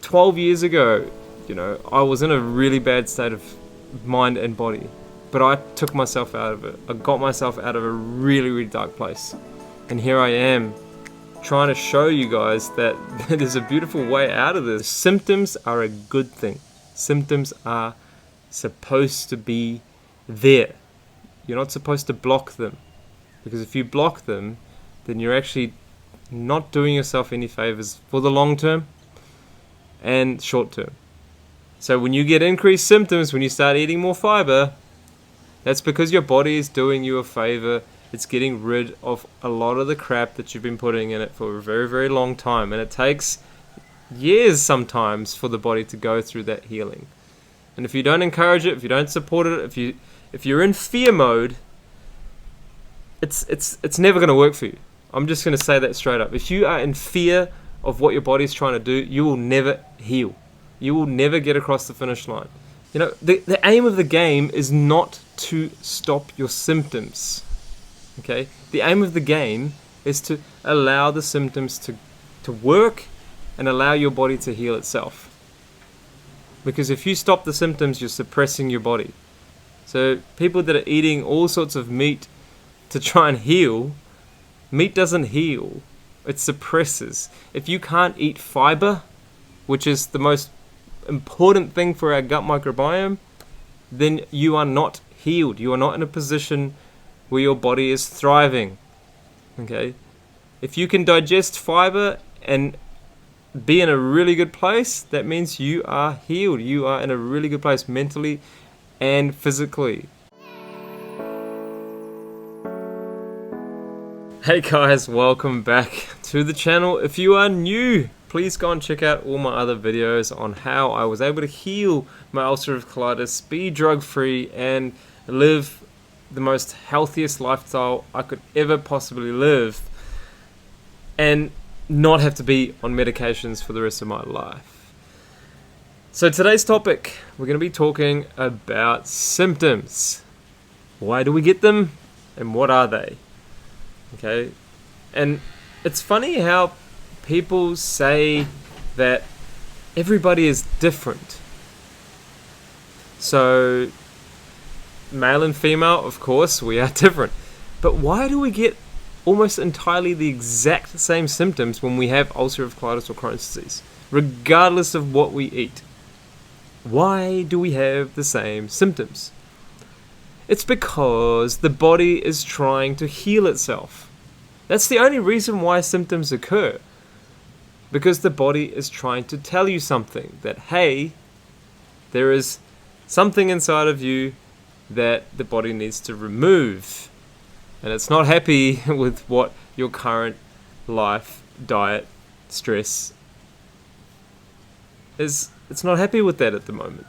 12 years ago, I was in a really bad state of mind and body, but I took myself out of it. I got myself out of a really, really dark place. And here I am, trying to show you guys that there's a beautiful way out of this. Symptoms are a good thing. Symptoms are supposed to be there. You're not supposed to block them. Because if you block them, then you're actually not doing yourself any favors for the long term and short term. So when you get increased symptoms, when you start eating more fiber, that's because your body is doing you a favor. It's getting rid of a lot of the crap that you've been putting in it for a very, very long time. And it takes years sometimes for the body to go through that healing. And if you don't encourage it, if you don't support it, if you're in fear mode, it's never going to work for you. I'm just going to say that straight up. If you are in fear of what your body's trying to do, you will never heal. You will never get across the finish line. The aim of the game is not to stop your symptoms. Okay? The aim of the game is to allow the symptoms to work and allow your body to heal itself. Because if you stop the symptoms, you're suppressing your body. So people that are eating all sorts of meat to try and heal, meat doesn't heal. It suppresses. If you can't eat fiber, which is the most important thing for our gut microbiome, then you are not healed. You are not in a position where your body is thriving. Okay? If you can digest fiber and be in a really good place, that means you are healed. You are in a really good place mentally and physically. Hey guys, welcome back to the channel. If you are new, please go and check out all my other videos on how I was able to heal my ulcerative colitis, be drug free, and live the most healthiest lifestyle I could ever possibly live, and not have to be on medications for the rest of my life. So today's topic, we're going to be talking about symptoms. Why do we get them, and what are they? Okay, and it's funny how people say that everybody is different. So, male and female, of course, we are different. But why do we get almost entirely the exact same symptoms when we have ulcerative colitis or Crohn's disease, regardless of what we eat? Why do we have the same symptoms? It's because the body is trying to heal itself. That's the only reason why symptoms occur. Because the body is trying to tell you something. That, hey, there is something inside of you that the body needs to remove. And it's not happy with what your current life, diet, stress is. It's not happy with that at the moment.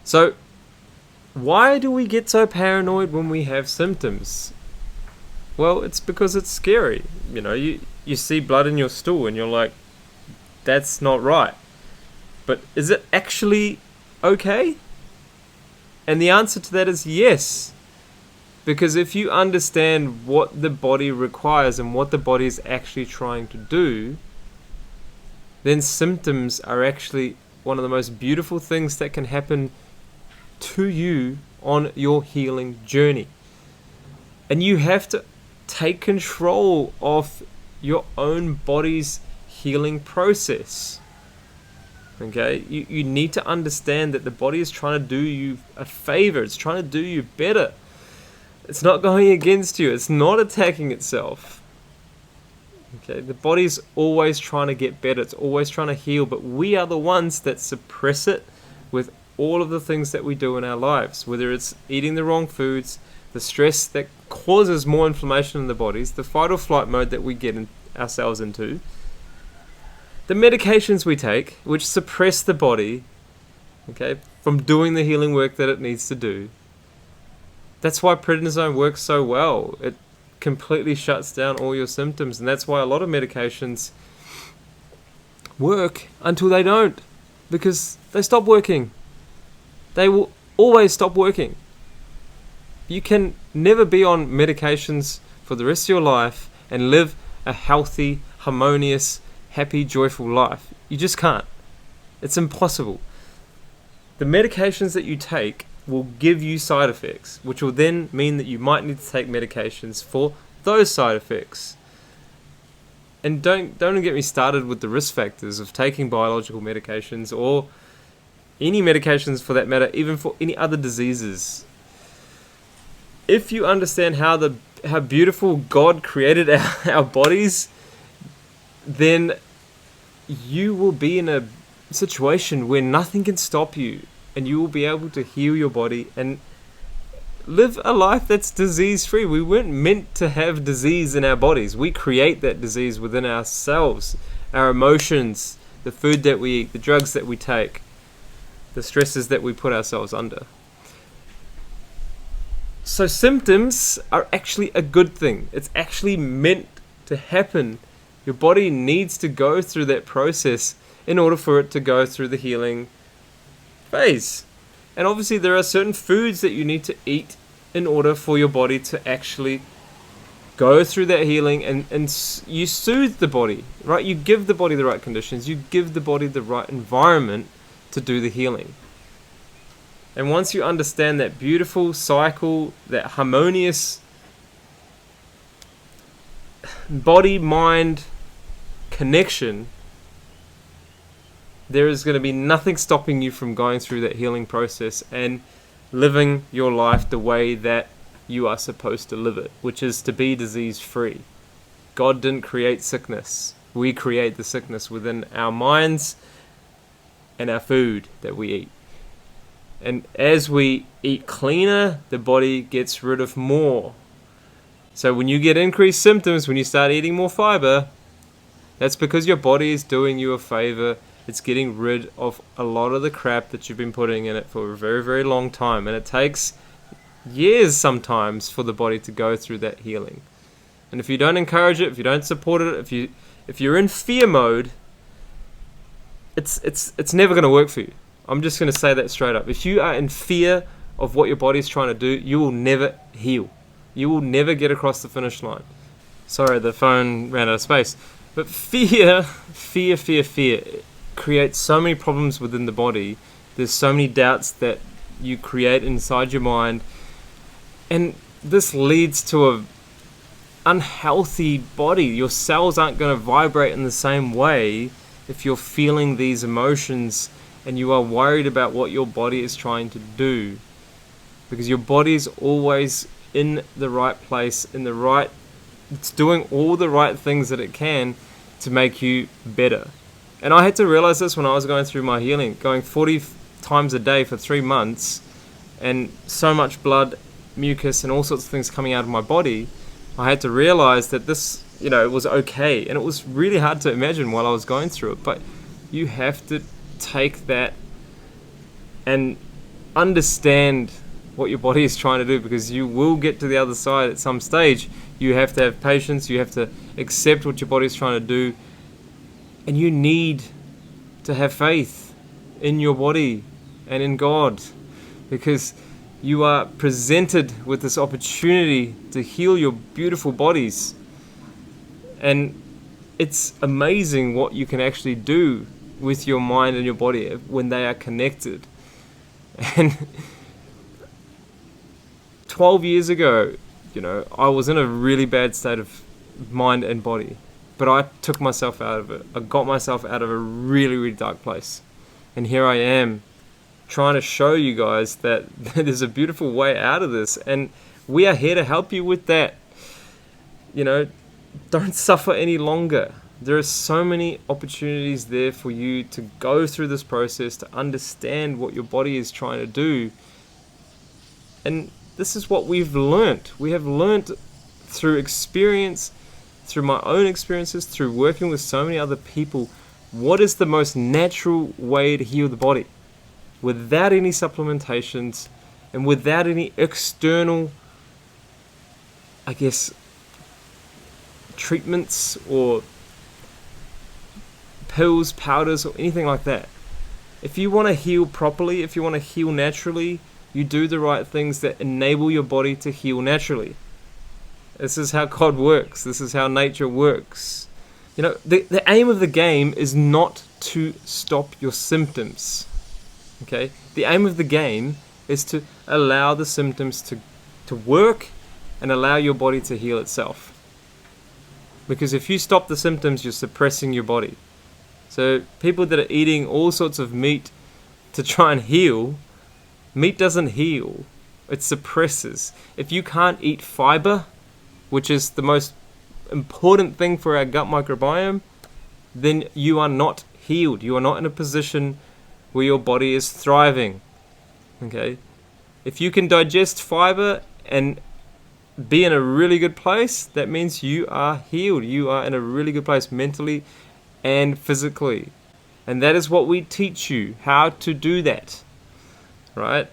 So, why do we get so paranoid when we have symptoms? Well, it's because it's scary. You see blood in your stool and you're like, that's not right. But is it actually okay? And the answer to that is yes. Because if you understand what the body requires and what the body is actually trying to do, then symptoms are actually one of the most beautiful things that can happen to you on your healing journey. And you have to take control of your own body's healing process. Okay? You need to understand that the body is trying to do you a favor. It's trying to do you better. It's not going against you. It's not attacking itself. Okay? The body's always trying to get better. It's always trying to heal. But we are the ones that suppress it with all of the things that we do in our lives, whether it's eating the wrong foods, the stress that causes more inflammation in the bodies, the fight or flight mode that we get ourselves into, the medications we take, which suppress the body, okay, from doing the healing work that it needs to do. That's why prednisone works so well. It completely shuts down all your symptoms, and that's why a lot of medications work until they don't, because they stop working. They will always stop working. You can never be on medications for the rest of your life and live a healthy, harmonious, happy, joyful life. You just can't. It's impossible. The medications that you take will give you side effects, which will then mean that you might need to take medications for those side effects. And don't get me started with the risk factors of taking biological medications, or any medications for that matter, even for any other diseases. If you understand how beautiful God created our bodies, then you will be in a situation where nothing can stop you, and you will be able to heal your body and live a life that's disease-free. We weren't meant to have disease in our bodies. We create that disease within ourselves, our emotions, the food that we eat, the drugs that we take, the stresses that we put ourselves under. So symptoms are actually a good thing. It's actually meant to happen. Your body needs to go through that process in order for it to go through the healing phase. And obviously there are certain foods that you need to eat in order for your body to actually go through that healing, and you soothe the body, right? You give the body the right conditions, you give the body the right environment to do the healing. And once you understand that beautiful cycle, that harmonious body-mind connection, there is going to be nothing stopping you from going through that healing process and living your life the way that you are supposed to live it, which is to be disease-free. God didn't create sickness. We create the sickness within our minds and our food that we eat. And as we eat cleaner, the body gets rid of more. So when you get increased symptoms, when you start eating more fiber, that's because your body is doing you a favor. It's getting rid of a lot of the crap that you've been putting in it for a very, very long time. And it takes years sometimes for the body to go through that healing. And if you don't encourage it, if you don't support it, if you're in fear mode, it's never going to work for you. I'm just going to say that straight up. If you are in fear of what your body's trying to do, you will never heal. You will never get across the finish line. Sorry, the phone ran out of space. But fear creates so many problems within the body. There's so many doubts that you create inside your mind. And this leads to a unhealthy body. Your cells aren't going to vibrate in the same way if you're feeling these emotions and you are worried about what your body is trying to do. Because your body is always in the right place, it's doing all the right things that it can to make you better. And I had to realize this when I was going through my healing, going 40 times a day for 3 months, and so much blood, mucus, and all sorts of things coming out of my body. I had to realize that this, it was okay. And it was really hard to imagine while I was going through it. But you have to take that and understand what your body is trying to do, because you will get to the other side at some stage. You have to have patience. You have to accept what your body is trying to do. And you need to have faith in your body and in God, because you are presented with this opportunity to heal your beautiful bodies. And it's amazing what you can actually do with your mind and your body when they are connected. And 12 years ago, I was in a really bad state of mind and body. But I took myself out of it. I got myself out of a really, really dark place. And here I am, trying to show you guys that there's a beautiful way out of this. And we are here to help you with that. Don't suffer any longer. There are so many opportunities there for you to go through this process, to understand what your body is trying to do. And this is what we've learnt. We have learnt through experience, through my own experiences, through working with so many other people, what is the most natural way to heal the body without any supplementations and without any external, treatments or pills, powders, or anything like that. If you want to heal properly, if you want to heal naturally, you do the right things that enable your body to heal naturally. This is how God works. This is how nature works. The aim of the game is not to stop your symptoms. Okay? The aim of the game is to allow the symptoms to work and allow your body to heal itself. Because if you stop the symptoms, you're suppressing your body. So people that are eating all sorts of meat to try and heal, meat doesn't heal. It suppresses. If you can't eat fiber, which is the most important thing for our gut microbiome, then you are not healed. You are not in a position where your body is thriving. Okay? If you can digest fiber and be in a really good place, that means you are healed. You are in a really good place mentally and physically. And that is what we teach you, how to do that. Right?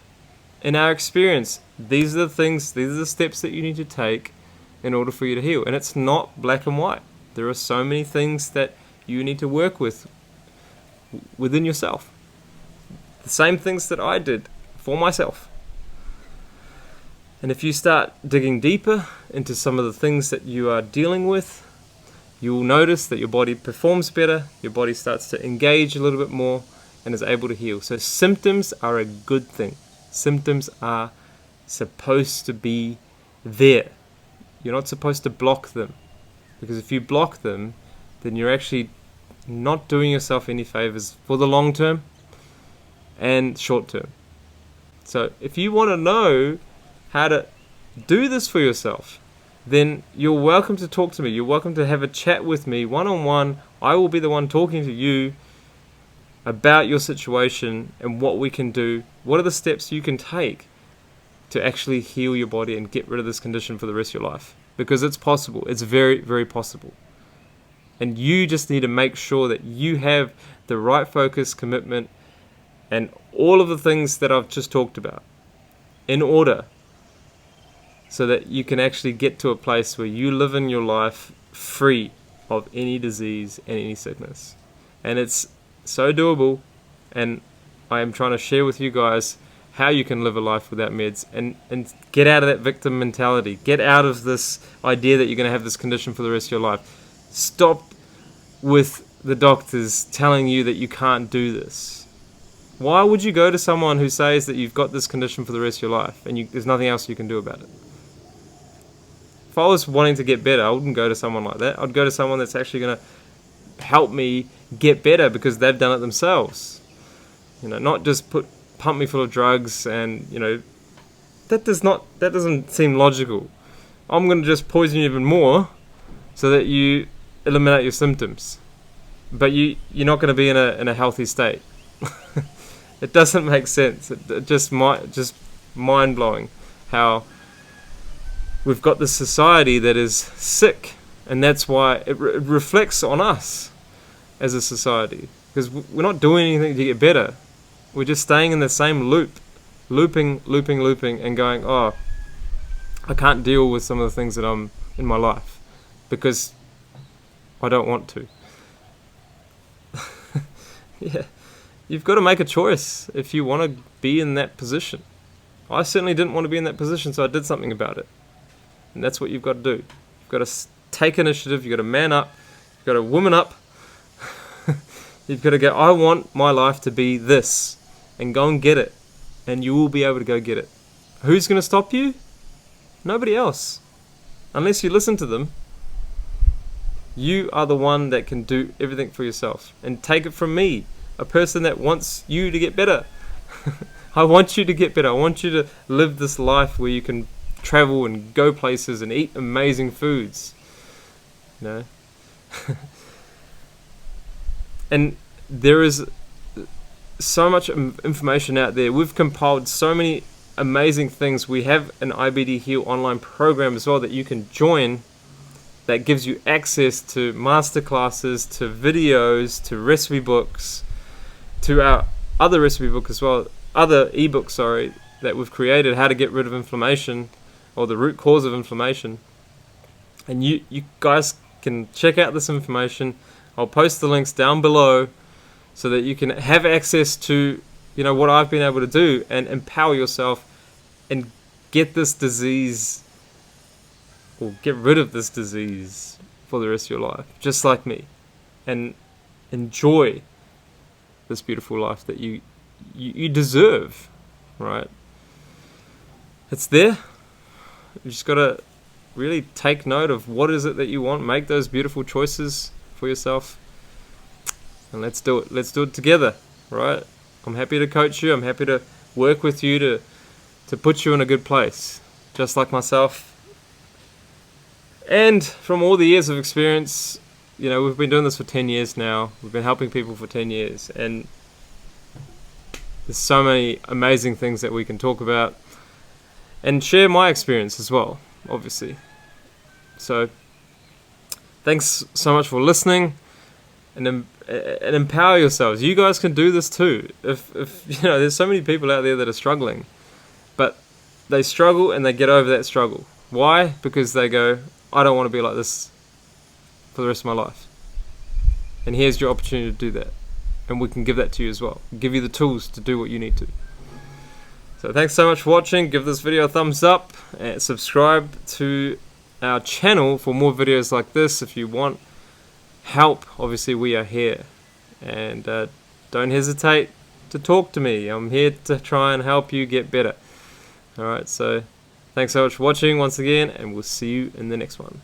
In our experience, these are the steps that you need to take in order for you to heal. And it's not black and white. There are so many things that you need to work with within yourself. The same things that I did for myself. And if you start digging deeper into some of the things that you are dealing with, you will notice that your body performs better, your body starts to engage a little bit more, and is able to heal. So symptoms are a good thing. Symptoms are supposed to be there. You're not supposed to block them. Because if you block them, then you're actually not doing yourself any favors for the long term and short term. So if you want to know how to do this for yourself, then you're welcome to talk to me. You're welcome to have a chat with me one-on-one. I will be the one talking to you about your situation and what we can do. What are the steps you can take to actually heal your body and get rid of this condition for the rest of your life? Because it's possible. It's very, very possible. And you just need to make sure that you have the right focus, commitment, and all of the things that I've just talked about in order, so that you can actually get to a place where you live in your life free of any disease and any sickness. And it's so doable, and I am trying to share with you guys how you can live a life without meds and get out of that victim mentality. Get out of this idea that you're going to have this condition for the rest of your life. Stop with the doctors telling you that you can't do this. Why would you go to someone who says that you've got this condition for the rest of your life and there's nothing else you can do about it? If I was wanting to get better, I wouldn't go to someone like that. I'd go to someone that's actually going to help me get better because they've done it themselves. Not just pump me full of drugs and, that doesn't seem logical. I'm going to just poison you even more so that you eliminate your symptoms. But you're not going to be in a healthy state. It doesn't make sense. It just mind-blowing how we've got this society that is sick, and that's why it reflects on us as a society, because we're not doing anything to get better. We're just staying in the same looping, and going, oh, I can't deal with some of the things that I'm in my life because I don't want to. Yeah, you've got to make a choice if you want to be in that position. I certainly didn't want to be in that position, so I did something about it. And that's what you've got to do. You've got to take initiative. You've got to man up. You've got to woman up. You've got to go, I want my life to be this. And go and get it. And you will be able to go get it. Who's going to stop you? Nobody else. Unless you listen to them. You are the one that can do everything for yourself. And take it from me, a person that wants you to get better. I want you to get better. I want you to live this life where you can travel and go places and eat amazing foods. And there is so much information out there. We've compiled so many amazing things. We have an IBD Heal online program as well that you can join, that gives you access to masterclasses, to videos, to recipe books, to our other recipe book as well, other ebooks, that we've created, how to get rid of inflammation, or the root cause of inflammation. And you guys can check out this information. I'll post the links down below so that you can have access to, what I've been able to do and empower yourself and get this disease, or get rid of this disease for the rest of your life, just like me. and enjoy this beautiful life that you deserve, right? It's there. You just gotta really take note of what is it that you want. Make those beautiful choices for yourself, and let's do it. Let's do it together, right? I'm happy to coach you. I'm happy to work with you to put you in a good place, just like myself. And from all the years of experience, we've been doing this for 10 years now. We've been helping people for 10 years, and there's so many amazing things that we can talk about and share my experience as well, obviously. So thanks so much for listening, and empower yourselves. You guys can do this too. If there's so many people out there that are struggling, but they struggle and they get over that struggle. Why? Because they go, I don't want to be like this for the rest of my life. And here's your opportunity to do that. And we can give that to you as well. Give you the tools to do what you need to. So thanks so much for watching. Give this video a thumbs up and subscribe to our channel for more videos like this. If you want help, obviously we are here. And don't hesitate to talk to me. I'm here to try and help you get better. Alright, so thanks so much for watching once again, and we'll see you in the next one.